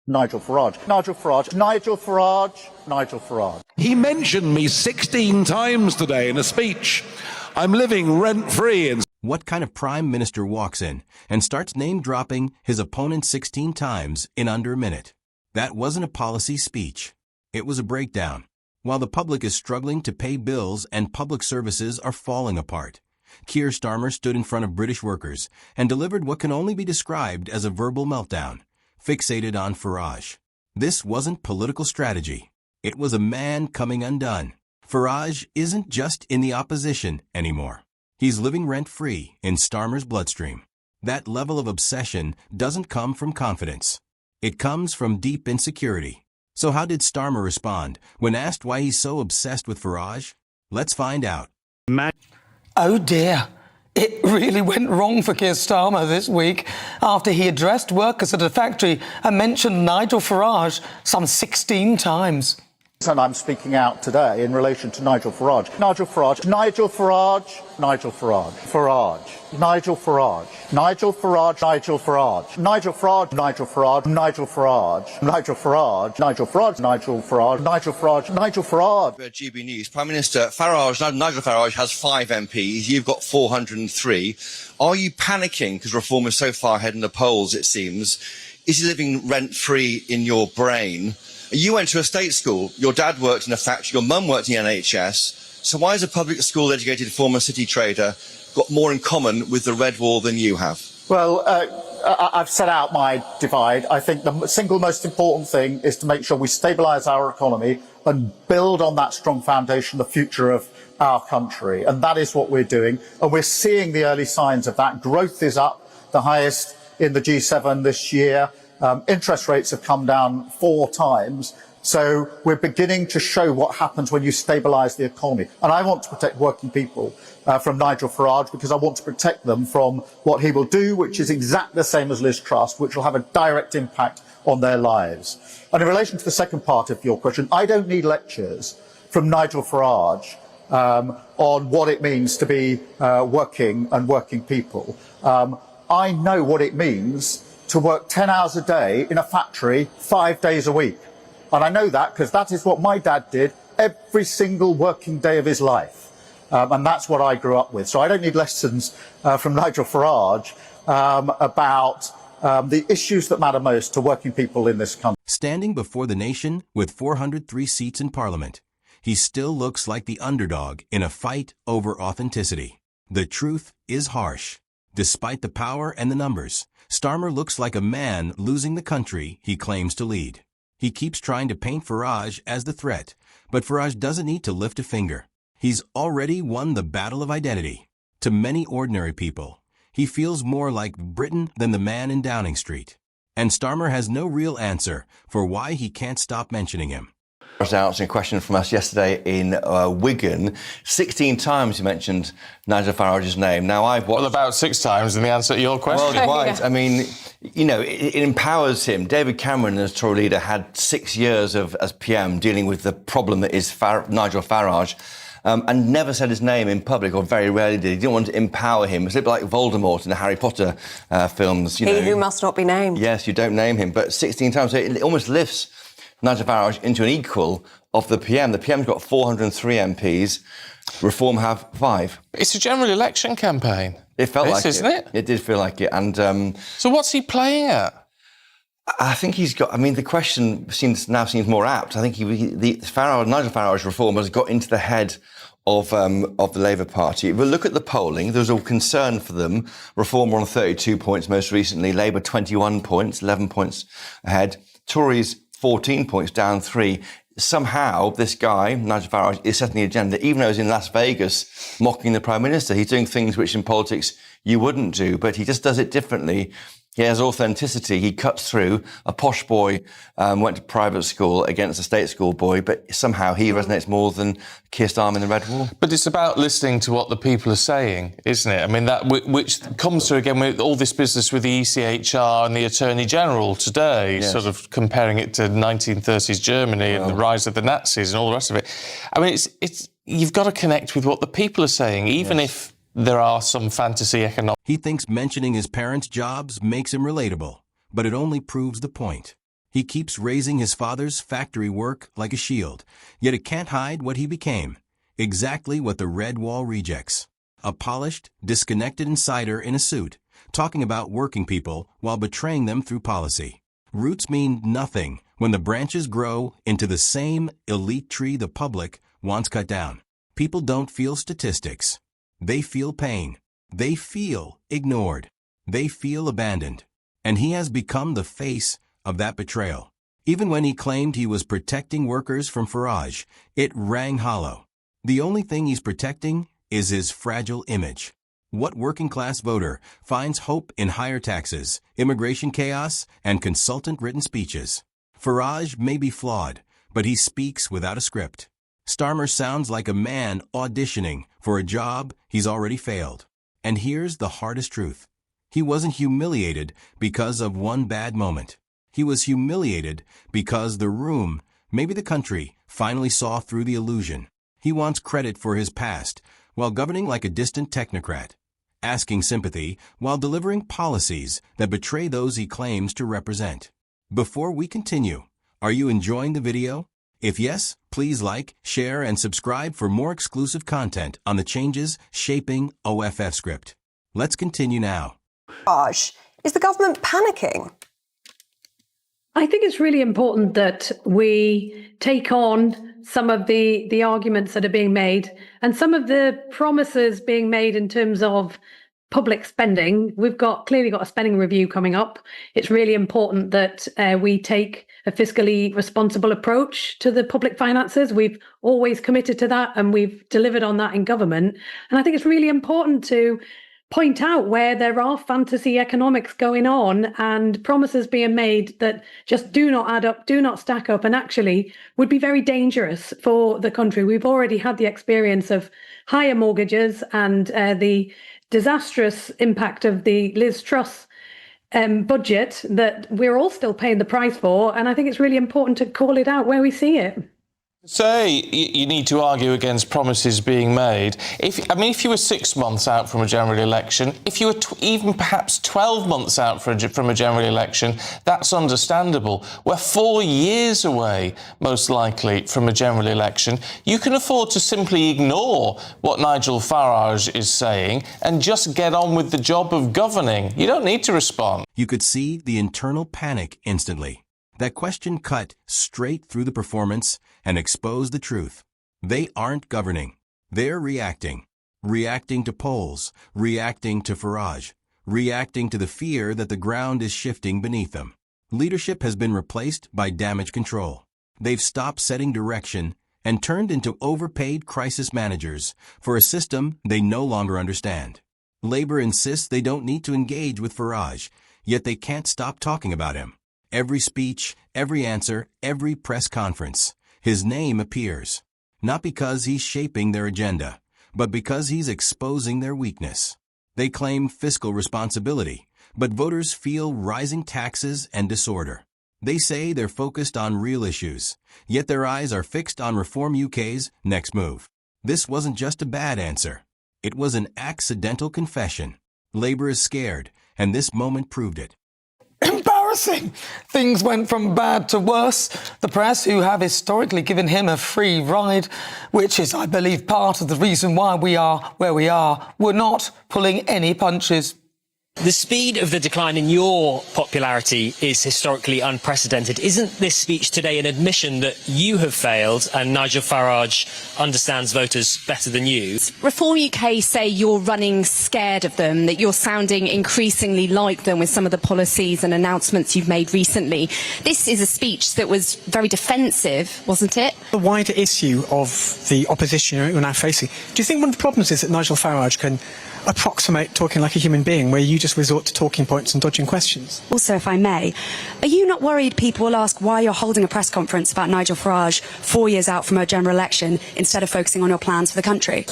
Nigel Farage. Nigel Farage. Nigel Farage. Nigel Farage. He mentioned me 16 times today in a speech. I'm living rent-free in... What kind of prime minister walks in and starts name-dropping his opponent 16 times in under a minute? That wasn't a policy speech. It was a breakdown. While the public is struggling to pay bills and public services are falling apart, Keir Starmer stood in front of British workers and delivered what can only be described as a verbal meltdown, fixated on Farage. This wasn't political strategy. It was a man coming undone. Farage isn't just in the opposition anymore. He's living rent-free in Starmer's bloodstream. That level of obsession doesn't come from confidence. It comes from deep insecurity. So how did Starmer respond when asked why he's so obsessed with Farage? Let's find out. Oh dear. It really went wrong for Keir Starmer this week after he addressed workers at a factory and mentioned Nigel Farage some 16 times. And I'm speaking out today in relation to Nigel Farage. Nigel Farage. Nigel Farage. Nigel Farage. Farage. Nigel Farage. Nigel Farage. Nigel Farage. Nigel Farage. Nigel Farage. Nigel Farage. Nigel Farage. Nigel Farage. Nigel Farage. Nigel Farage. Nigel Farage. GB News. Prime Minister Farage, Nigel Farage has 5 MPs. You've got 403. Are you panicking because Reform is so far ahead in the polls, it seems? Is he living rent-free in your brain? You went to a state school, your dad worked in a factory, your mum worked in the NHS, so why has a public school educated former city trader got more in common with the Red Wall than you have? Well, I've set out my divide. I think the single most important thing is to make sure we stabilise our economy and build on that strong foundation the future of our country. And that is what we're doing. And we're seeing the early signs of that. Growth is up, the highest in the G7 this year. Interest rates have come down 4 times. So we're beginning to show what happens when you stabilise the economy. And I want to protect working people from Nigel Farage because I want to protect them from what he will do, which is exactly the same as Liz Truss, which will have a direct impact on their lives. And in relation to the second part of your question, I don't need lectures from Nigel Farage on what it means to be working people. I know what it means to work 10 hours a day in a factory 5 days a week. And I know that because that is what my dad did every single working day of his life. And that's what I grew up with. So I don't need lessons from Nigel Farage about the issues that matter most to working people in this country. Standing before the nation with 403 seats in Parliament, he still looks like the underdog in a fight over authenticity. The truth is harsh. Despite the power and the numbers, Starmer looks like a man losing the country he claims to lead. He keeps trying to paint Farage as the threat, but Farage doesn't need to lift a finger. He's already won the battle of identity. To many ordinary people, he feels more like Britain than the man in Downing Street. And Starmer has no real answer for why he can't stop mentioning him. I was answering a question from us yesterday in Wigan. 16 times you mentioned Nigel Farage's name. Now, I've watched... Well, about 6 times in the answer to your question. Well, quite. I mean, you know, it empowers him. David Cameron, as Tory leader, had 6 years as PM dealing with the problem that is Nigel Farage. And never said his name in public, or very rarely did. He didn't want to empower him. It's a bit like Voldemort in the Harry Potter films. You know, who must not be named. Yes, you don't name him. But 16 times, so it almost lifts Nigel Farage into an equal of the PM. The PM's got 403 MPs. Reform have 5. It's a general election campaign. It felt like it. Isn't it? It did feel like it. And so what's he playing at? I think he's got... I mean, the question now seems more apt. I think Nigel Farage reform has got into the head of the Labour Party. If we look at the polling, there was a concern for them. Reform were on 32 points most recently. Labour 21 points, 11 points ahead. Tories 14 points, down 3. Somehow, this guy, Nigel Farage, is setting the agenda. Even though he's in Las Vegas mocking the Prime Minister, he's doing things which in politics you wouldn't do, but he just does it differently. He has authenticity. He cuts through. A posh boy went to private school against a state school boy, but somehow he resonates more than Keir Starmer in the Red Wall. But it's about listening to what the people are saying, isn't it? I mean, that which comes through again with all this business with the ECHR and the Attorney General today, yes. Sort of comparing it to 1930s Germany and the rise of the Nazis and all the rest of it. I mean, it's you've got to connect with what the people are saying, even if there are some fantasy economics. He thinks mentioning his parents' jobs makes him relatable, but it only proves the point. He keeps raising his father's factory work like a shield, yet it can't hide what he became. Exactly what the Red Wall rejects. A polished, disconnected insider in a suit, talking about working people while betraying them through policy. Roots mean nothing when the branches grow into the same elite tree the public wants cut down. People don't feel statistics. They feel pain. They feel ignored. They feel abandoned. And he has become the face of that betrayal. Even when he claimed he was protecting workers from Farage, it rang hollow. The only thing he's protecting is his fragile image. What working-class voter finds hope in higher taxes, immigration chaos, and consultant-written speeches? Farage may be flawed, but he speaks without a script. Starmer sounds like a man auditioning for a job he's already failed. And here's the hardest truth. He wasn't humiliated because of one bad moment. He was humiliated because the room, maybe the country, finally saw through the illusion. He wants credit for his past while governing like a distant technocrat, asking sympathy while delivering policies that betray those he claims to represent. Before we continue, are you enjoying the video? If yes, please like, share, and subscribe for more exclusive content on the changes shaping OFF script. Let's continue now. Is the government panicking? I think it's really important that we take on some of the arguments that are being made and some of the promises being made in terms of public spending. We've clearly got a spending review coming up. It's really important that we take a fiscally responsible approach to the public finances. We've always committed to that and we've delivered on that in government. And I think it's really important to point out where there are fantasy economics going on and promises being made that just do not add up, do not stack up, and actually would be very dangerous for the country. We've already had the experience of higher mortgages and the disastrous impact of the Liz Truss budget that we're all still paying the price for. And I think it's really important to call it out where we see it. Say you need to argue against promises being made. If you were 6 months out from a general election, if you were even perhaps 12 months out from a general election, that's understandable. We're 4 years away, most likely, from a general election. You can afford to simply ignore what Nigel Farage is saying and just get on with the job of governing. You don't need to respond. You could see the internal panic instantly. That question cut straight through the performance and exposed the truth. They aren't governing. They're reacting. Reacting to polls, reacting to Farage, reacting to the fear that the ground is shifting beneath them. Leadership has been replaced by damage control. They've stopped setting direction and turned into overpaid crisis managers for a system they no longer understand. Labour insists they don't need to engage with Farage, yet they can't stop talking about him. Every speech, every answer, every press conference, his name appears. Not because he's shaping their agenda, but because he's exposing their weakness. They claim fiscal responsibility, but voters feel rising taxes and disorder. They say they're focused on real issues, yet their eyes are fixed on Reform UK's next move. This wasn't just a bad answer. It was an accidental confession. Labour is scared, and this moment proved it. Embarrassing! Things went from bad to worse. The press, who have historically given him a free ride, which is, I believe, part of the reason why we are where we are, were not pulling any punches. The speed of the decline in your popularity is historically unprecedented. Isn't this speech today an admission that you have failed and Nigel Farage understands voters better than you? Reform UK say you're running scared of them, that you're sounding increasingly like them with some of the policies and announcements you've made recently. This is a speech that was very defensive, wasn't it? The wider issue of the opposition you're now facing, do you think one of the problems is that Nigel Farage can approximate talking like a human being, where you just resort to talking points and dodging questions? Also, if I may, are you not worried people will ask why you're holding a press conference about Nigel Farage 4 years out from a general election instead of focusing on your plans for the country?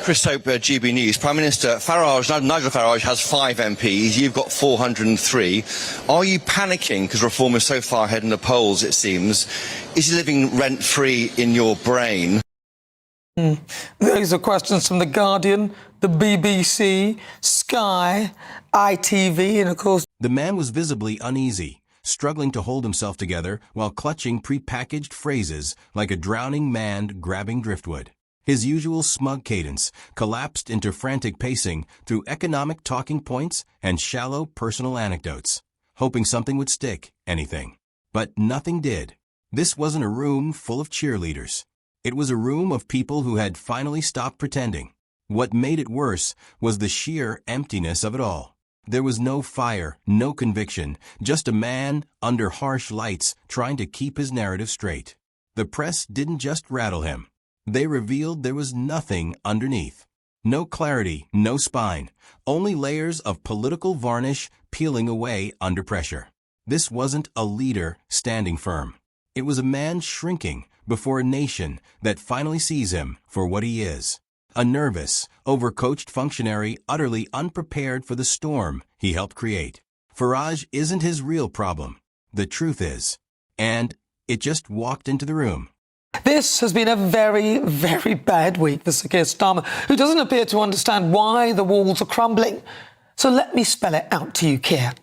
Chris Hope, GB News. Prime Minister Nigel Farage has 5 MPs. You've got 403. Are you panicking because Reform is so far ahead in the polls, it seems? Is he living rent-free in your brain? Those are questions from The Guardian, the BBC, Sky, ITV, and of course... The man was visibly uneasy, struggling to hold himself together while clutching prepackaged phrases like a drowning man grabbing driftwood. His usual smug cadence collapsed into frantic pacing through economic talking points and shallow personal anecdotes, hoping something would stick, anything. But nothing did. This wasn't a room full of cheerleaders. It was a room of people who had finally stopped pretending. What made it worse was the sheer emptiness of it all. There was no fire, no conviction, just a man under harsh lights trying to keep his narrative straight. The press didn't just rattle him. They revealed there was nothing underneath. No clarity, no spine, only layers of political varnish peeling away under pressure. This wasn't a leader standing firm. It was a man shrinking before a nation that finally sees him for what he is. A nervous, overcoached functionary utterly unprepared for the storm he helped create. Farage isn't his real problem. The truth is. And it just walked into the room. This has been a very, very bad week for Sir Keir Starmer, who doesn't appear to understand why the walls are crumbling. So let me spell it out to you, Keir.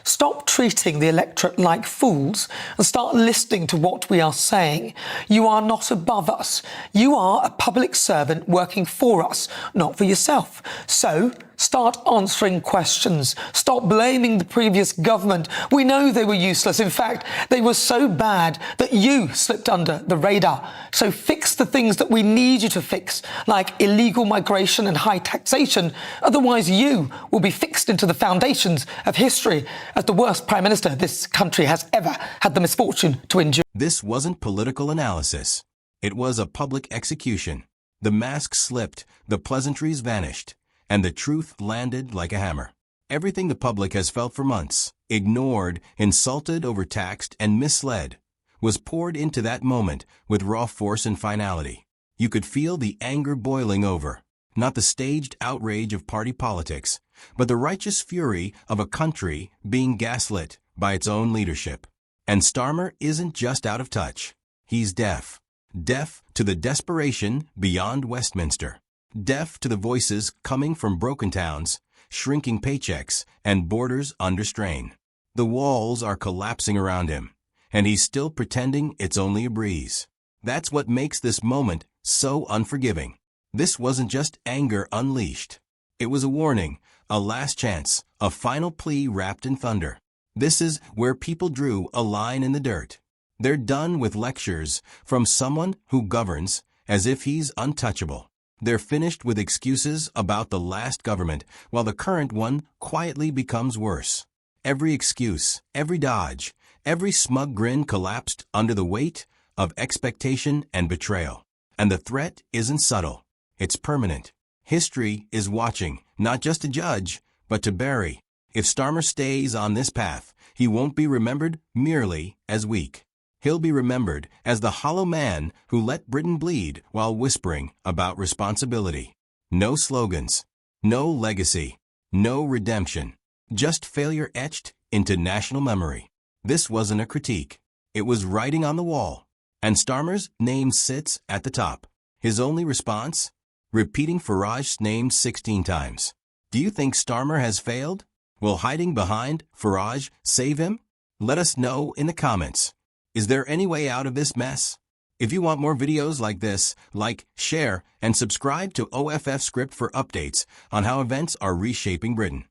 Stop treating the electorate like fools and start listening to what we are saying. You are not above us. You are a public servant working for us, not for yourself. So start answering questions. Stop blaming the previous government. We know they were useless. In fact, they were so bad that you slipped under the radar. So fix the things that we need you to fix, like illegal migration and high taxation. Otherwise, you will be fixed into the foundations of history as the worst Prime Minister this country has ever had the misfortune to endure. This wasn't political analysis. It was a public execution. The mask slipped, the pleasantries vanished, and the truth landed like a hammer. Everything the public has felt for months, ignored, insulted, overtaxed, and misled, was poured into that moment with raw force and finality. You could feel the anger boiling over, not the staged outrage of party politics, but the righteous fury of a country being gaslit by its own leadership. And Starmer isn't just out of touch. He's deaf. Deaf to the desperation beyond Westminster. Deaf to the voices coming from broken towns, shrinking paychecks, and borders under strain. The walls are collapsing around him, and he's still pretending it's only a breeze. That's what makes this moment so unforgiving. This wasn't just anger unleashed. It was a warning, a last chance, a final plea wrapped in thunder. This is where people drew a line in the dirt. They're done with lectures from someone who governs as if he's untouchable. They're finished with excuses about the last government, while the current one quietly becomes worse. Every excuse, every dodge, every smug grin collapsed under the weight of expectation and betrayal. And the threat isn't subtle. It's permanent. History is watching, not just to judge, but to bury. If Starmer stays on this path, he won't be remembered merely as weak. He'll be remembered as the hollow man who let Britain bleed while whispering about responsibility. No slogans, no legacy, no redemption, just failure etched into national memory. This wasn't a critique. It was writing on the wall. And Starmer's name sits at the top. His only response? Repeating Farage's name 16 times. Do you think Starmer has failed? Will hiding behind Farage save him? Let us know in the comments. Is there any way out of this mess? If you want more videos like this, like, share, and subscribe to OFF Script for updates on how events are reshaping Britain.